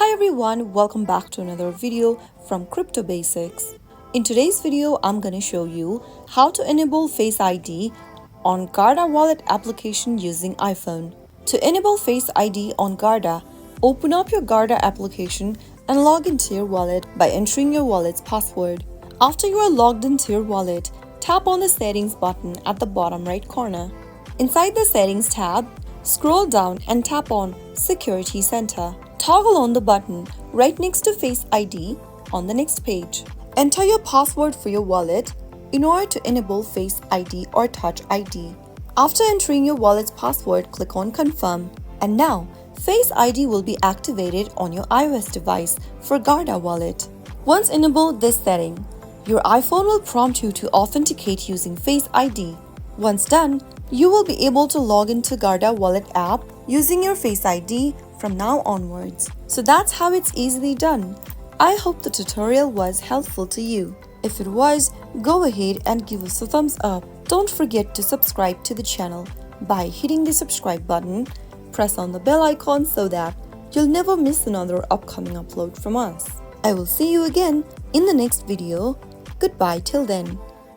Hi everyone, welcome back to another video from Crypto Basics. In today's video, I'm going to show you how to enable Face ID on Guarda Wallet application using iPhone. To enable Face ID on Guarda, open up your Guarda application and log into your wallet by entering your wallet's password. After you are logged into your wallet, tap on the Settings button at the bottom right corner. Inside the Settings tab, scroll down and tap on Security Center. Toggle on the button right next to Face ID on the next page. Enter your password for your wallet in order to enable Face ID or Touch ID. After entering your wallet's password, click on Confirm. And now, Face ID will be activated on your iOS device for Guarda Wallet. Once enabled this setting, your iPhone will prompt you to authenticate using Face ID. Once done, you will be able to log into Guarda Wallet app using your Face ID from now onwards. So that's how it's easily done. I hope the tutorial was helpful to you. If it was, go ahead and give us a thumbs up. Don't forget to subscribe to the channel by hitting the subscribe button. Press on the bell icon so that you'll never miss another upcoming upload from us. I will see you again in the next video. Goodbye till then.